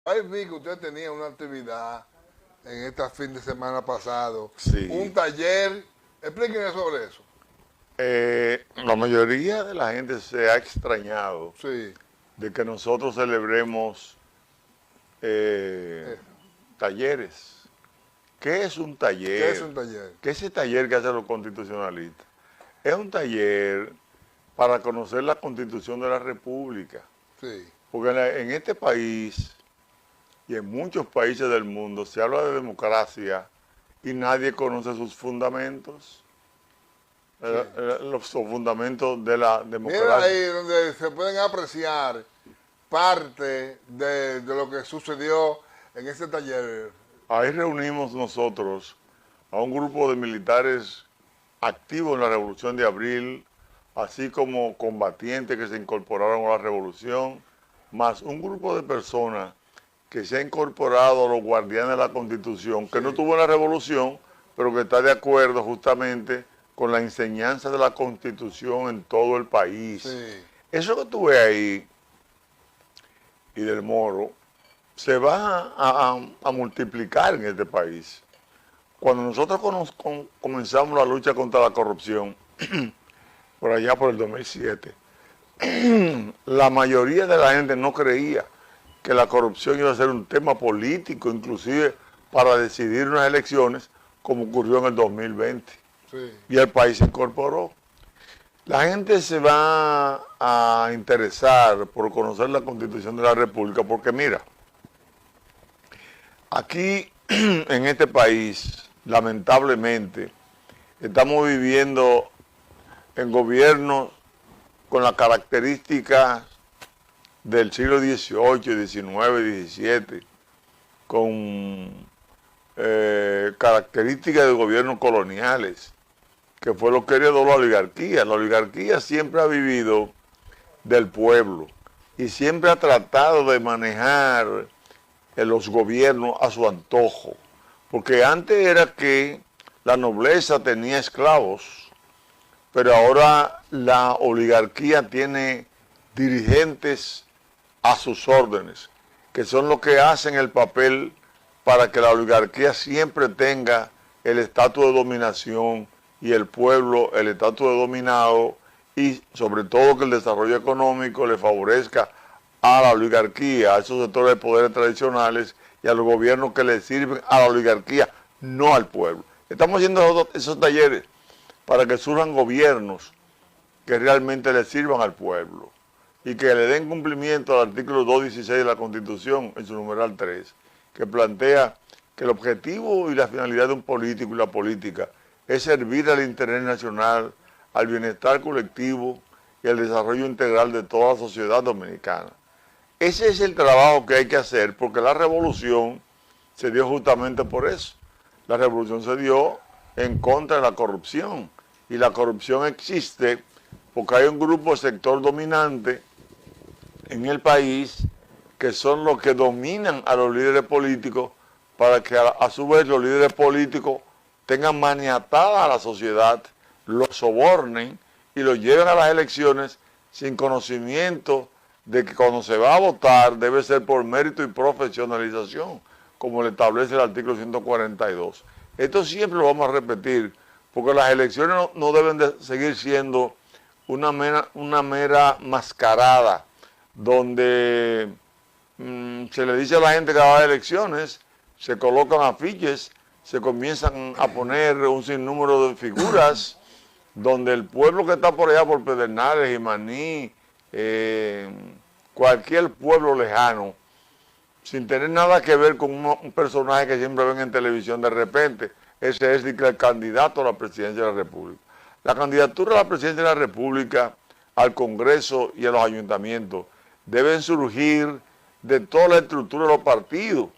Ahí vi que usted tenía una actividad en este fin de semana pasado, un Sí. taller. Explíqueme sobre eso. La mayoría de la gente se ha extrañado Sí, de que nosotros celebremos eh, eso. talleres. ¿Qué es un ¿Qué es taller? un taller? ¿Qué es ese taller que hacen los constitucionalistas? Es un taller para conocer la Constitución de la República. Sí, Porque en este país y en muchos países del mundo se habla de democracia y nadie conoce sus fundamentos, sí. los fundamentos de la Mira democracia. ahí donde se pueden apreciar parte de lo que sucedió en ese taller. Ahí reunimos nosotros a un grupo de militares activos en la Revolución de Abril, así como combatientes que se incorporaron a la revolución, más un grupo de personas que se ha incorporado a los guardianes de la Constitución, que no Sí, tuvo la revolución, pero que está de acuerdo justamente con la enseñanza de la Constitución en todo el país. sí, Eso que tú ves ahí, y del Moro, se va a multiplicar en este país. Cuando nosotros comenzamos la lucha contra la corrupción, por allá por el 2007, la mayoría de la gente no creía que la corrupción iba a ser un tema político, inclusive para decidir unas elecciones, como ocurrió en el 2020. sí. Y el país se incorporó. La gente se va a interesar por conocer la Constitución de la República, porque mira, aquí en este país, lamentablemente, estamos viviendo en gobiernos con las características del siglo XVIII, XIX, XVII, con características de gobiernos coloniales, que fue lo que heredó la oligarquía. La oligarquía siempre ha vivido del pueblo y siempre ha tratado de manejar los gobiernos a su antojo. Porque antes era que la nobleza tenía esclavos, pero ahora la oligarquía tiene dirigentes a sus órdenes, que son los que hacen el papel para que la oligarquía siempre tenga el estatus de dominación y el pueblo el estatus de dominado, y sobre todo que el desarrollo económico le favorezca a la oligarquía, a esos sectores de poderes tradicionales y a los gobiernos que le sirven a la oligarquía, no al pueblo. Estamos haciendo esos talleres para que surjan gobiernos que realmente le sirvan al pueblo y que le den cumplimiento al artículo 216 de la Constitución en su numeral 3, que plantea que el objetivo y la finalidad de un político y la política es servir al interés nacional, al bienestar colectivo y al desarrollo integral de toda la sociedad dominicana. Ese es el trabajo que hay que hacer, porque la revolución se dio justamente por eso. La revolución se dio en contra de la corrupción, y la corrupción existe porque hay un grupo de sector dominante en el país que son los que dominan a los líderes políticos, para que a su vez los líderes políticos tengan maniatada a la sociedad, los sobornen y los lleven a las elecciones sin conocimiento de que cuando se va a votar debe ser por mérito y profesionalización, como le establece el artículo 142. Esto siempre lo vamos a repetir, porque las elecciones no deben de seguir siendo una mera mascarada, donde se le dice a la gente que va a elecciones, se colocan afiches, se comienzan a poner un sinnúmero de figuras, donde el pueblo que está por allá, por Pedernales, Jimaní, cualquier pueblo lejano, sin tener nada que ver con un personaje que siempre ven en televisión, de repente, ese es el candidato a la presidencia de la República. La candidatura a la presidencia de la República, al Congreso y a los ayuntamientos deben surgir de toda la estructura de los partidos,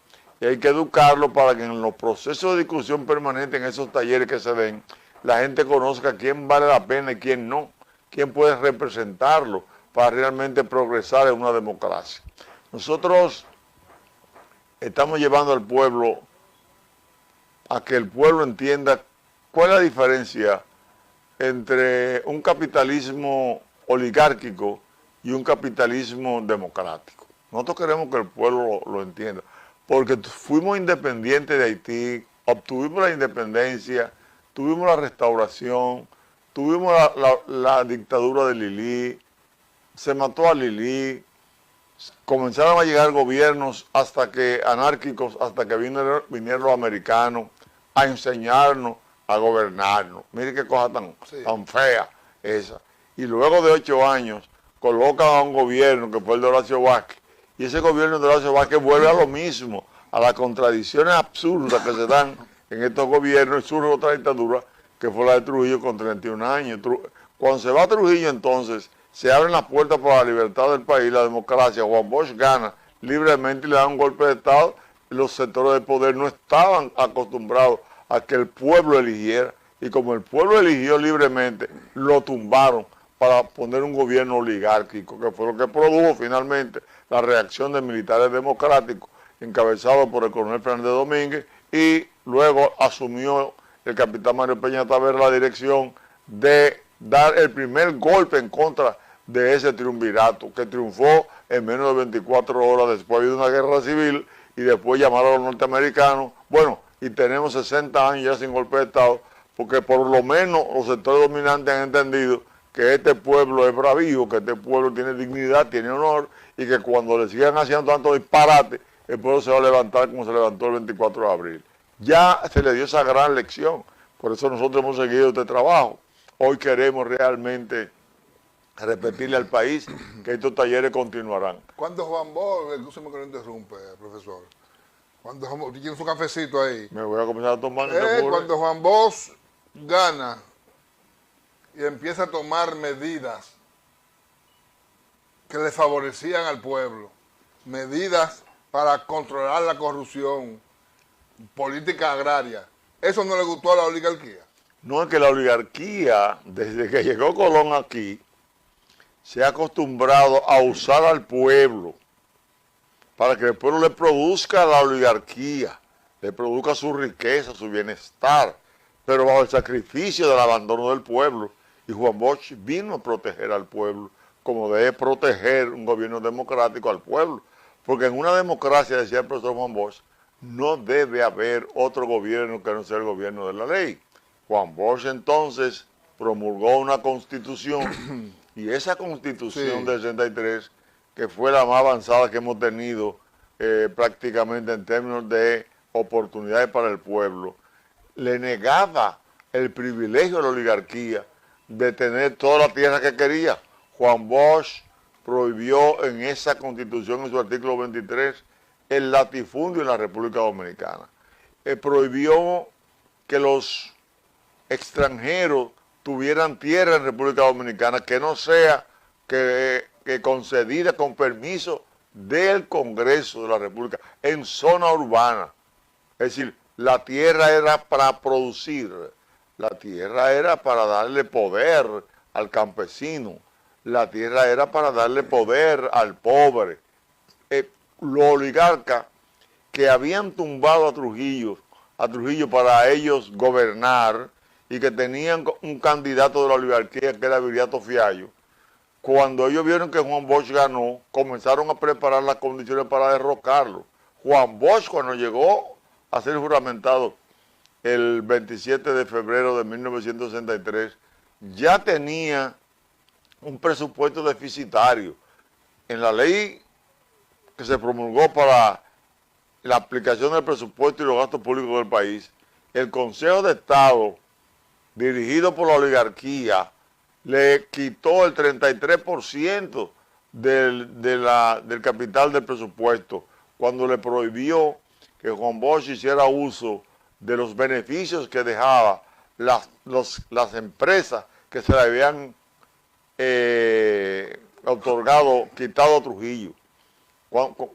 y hay que educarlo para que en los procesos de discusión permanente, en esos talleres que se den, la gente conozca quién vale la pena y quién no, quién puede representarlo para realmente progresar en una democracia. Nosotros estamos llevando al pueblo a que el pueblo entienda cuál es la diferencia entre un capitalismo oligárquico y un capitalismo democrático. Nosotros queremos que el pueblo lo entienda, porque fuimos independientes de Haití, obtuvimos la independencia, tuvimos la restauración, tuvimos la dictadura de Lili, se mató a Lili, comenzaron a llegar gobiernos anárquicos, hasta que vinieron los americanos a enseñarnos a gobernarnos. Mire qué cosa tan fea esa. Y luego de 8 años colocan a un gobierno que fue el de Horacio Vázquez, y ese gobierno de Horacio Vázquez vuelve a lo mismo, a las contradicciones absurdas que se dan en estos gobiernos, y surge otra dictadura que fue la de Trujillo con 31 años. Cuando se va a Trujillo, entonces se abren las puertas para la libertad del país, la democracia. Juan Bosch gana libremente y le da un golpe de Estado. Los sectores de poder no estaban acostumbrados a que el pueblo eligiera, y como el pueblo eligió libremente, lo tumbaron para poner un gobierno oligárquico, que fue lo que produjo finalmente la reacción de militares democráticos, encabezado por el coronel Fernández Domínguez, y luego asumió el capitán Mario Peña Tavera la dirección de dar el primer golpe en contra de ese triunvirato, que triunfó en menos de 24 horas después de una guerra civil, y después llamaron a los norteamericanos. Bueno, y tenemos 60 años ya sin golpe de Estado, porque por lo menos los sectores dominantes han entendido que este pueblo es bravío, que este pueblo tiene dignidad, tiene honor, y que cuando le sigan haciendo tanto disparate, el pueblo se va a levantar como se levantó el 24 de abril. Ya se le dio esa gran lección, por eso nosotros hemos seguido este trabajo. Hoy queremos realmente repetirle al país que estos talleres continuarán. Cuando Juan Bosch, escúcheme que lo interrumpe, profesor, cuando tiene su cafecito ahí. Me voy a comenzar a tomar. Cuando Juan Bosch gana y empieza a tomar medidas que le favorecían al pueblo, medidas para controlar la corrupción, política agraria, ¿eso no le gustó a la oligarquía? No, es que la oligarquía, desde que llegó Colón aquí, se ha acostumbrado a usar al pueblo para que el pueblo le produzca a la oligarquía, le produzca su riqueza, su bienestar, pero bajo el sacrificio del abandono del pueblo. Y Juan Bosch vino a proteger al pueblo, como debe proteger un gobierno democrático al pueblo. Porque en una democracia, decía el profesor Juan Bosch, no debe haber otro gobierno que no sea el gobierno de la ley. Juan Bosch entonces promulgó una constitución, y esa constitución del 63, que fue la más avanzada que hemos tenido prácticamente en términos de oportunidades para el pueblo, le negaba el privilegio a la oligarquía de tener toda la tierra que quería. Juan Bosch prohibió en esa constitución, en su artículo 23, el latifundio en la República Dominicana. Prohibió que los extranjeros tuvieran tierra en República Dominicana que no sea que concedida con permiso del Congreso de la República en zona urbana. Es decir, la tierra era para producir, la tierra era para darle poder al campesino, la tierra era para darle poder al pobre. Los oligarcas que habían tumbado a Trujillo para ellos gobernar, y que tenían un candidato de la oligarquía que era Viriato Fiallo, cuando ellos vieron que Juan Bosch ganó, comenzaron a preparar las condiciones para derrocarlo. Juan Bosch, cuando llegó a ser juramentado el 27 de febrero de 1963, ya tenía un presupuesto deficitario. En la ley que se promulgó para la aplicación del presupuesto y los gastos públicos del país, el Consejo de Estado, dirigido por la oligarquía, le quitó el 33% del capital del presupuesto, cuando le prohibió que Juan Bosch hiciera uso de los beneficios que dejaba las empresas que se le habían quitado a Trujillo.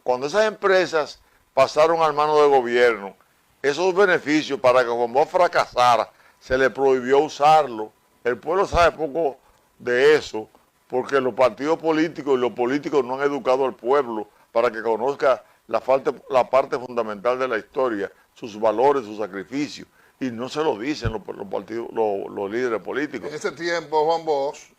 Cuando esas empresas pasaron al mano del gobierno, esos beneficios, para que Juan Bosch fracasara, se le prohibió usarlo. El pueblo sabe poco de eso, porque los partidos políticos y los políticos no han educado al pueblo para que conozca la parte fundamental de la historia, sus valores, sus sacrificios, y no se lo dicen los líderes políticos. En ese tiempo Juan Bosch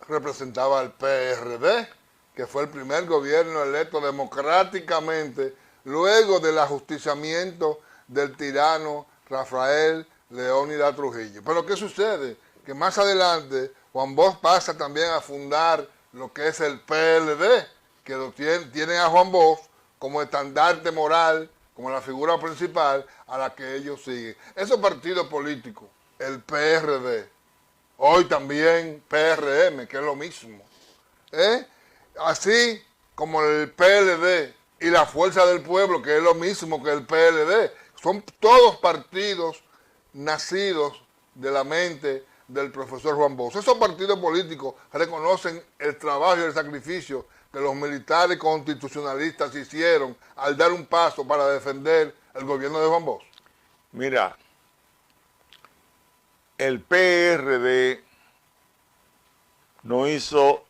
representaba al PRD que fue el primer gobierno electo democráticamente luego del ajusticiamiento del tirano Rafael Leónidas Trujillo. Pero ¿qué sucede? Que más adelante Juan Bosch pasa también a fundar lo que es el PLD, que lo tienen a Juan Bosch como estandarte moral, como la figura principal a la que ellos siguen. Esos partidos políticos, el PRD, hoy también PRM, que es lo mismo, así como el PLD y la Fuerza del Pueblo, que es lo mismo que el PLD, son todos partidos nacidos de la mente del profesor Juan Bosch. Esos partidos políticos reconocen el trabajo y el sacrificio que los militares constitucionalistas hicieron al dar un paso para defender el gobierno de Juan Bosch. Mira, el PRD no hizo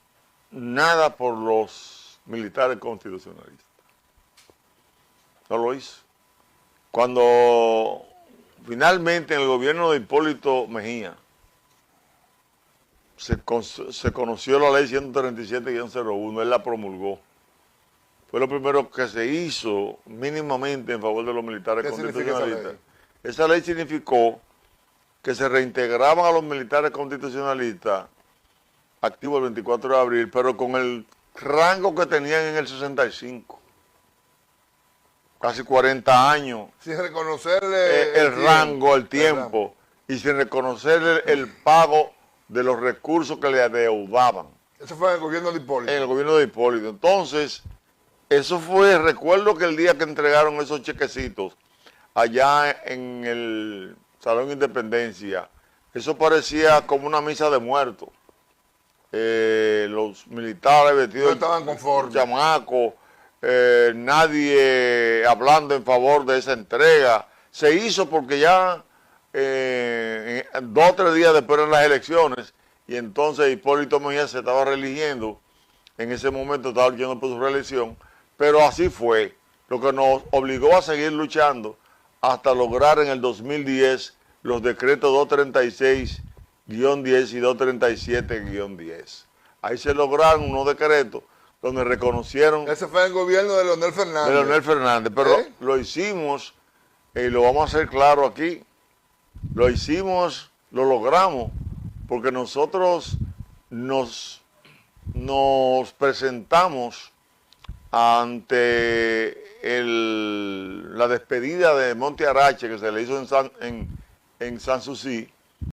nada por los militares constitucionalistas. No lo hizo. Cuando finalmente en el gobierno de Hipólito Mejía se conoció la ley 137-01, él la promulgó. Fue lo primero que se hizo mínimamente en favor de los militares constitucionalistas. Esa ley significó que se reintegraban a los militares constitucionalistas activos el 24 de abril, pero con el rango que tenían en el 65. Casi 40 años. Sin reconocerle el rango, el tiempo, y sin reconocerle el pago de los recursos que le adeudaban. Eso fue en el gobierno de Hipólito. En el gobierno de Hipólito. Entonces, eso fue, recuerdo que el día que entregaron esos chequecitos allá en el Salón Independencia, eso parecía como una misa de muertos. Los militares vestidos no estaban conformes, chamacos, nadie hablando en favor de esa entrega. Se hizo porque ya 2 o 3 días después de las elecciones, y entonces Hipólito Mejía se estaba reeligiendo, en ese momento estaba luchando por su reelección, pero así fue, lo que nos obligó a seguir luchando hasta lograr en el 2010 los decretos 236-10 y 237-10. Ahí se lograron unos decretos donde reconocieron... Ese fue el gobierno de Leonel Fernández. De Leonel Fernández, pero lo hicimos, y lo vamos a hacer claro aquí, lo hicimos, lo logramos, porque nosotros nos presentamos ante la despedida de Monte Arache que se le hizo en Sanssouci,